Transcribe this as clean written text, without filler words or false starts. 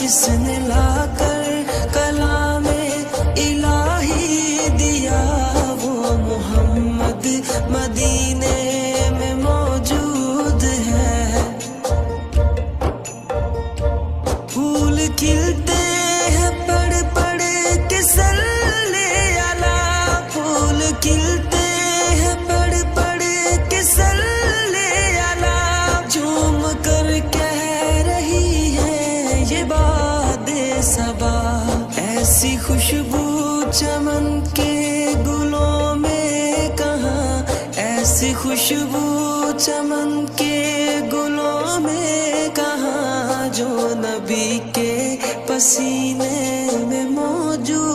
جس نے لا کر کلام الہی دیا، وہ محمد مدینے میں موجود ہے۔ پھول کھلتے ہیں پڑھ پڑھ کے صلی علی، پھول کھلتے ہیں پڑھ پڑھ کے صلی علی، جھوم کر کہہ رہی ہے یہ باد صبا، ایسی خوشبو چمن کے گلوں میں کہاں، ایسی خوشبو چمن کے گلوں میں کہاں، جو نبی کے پسینے میں موجود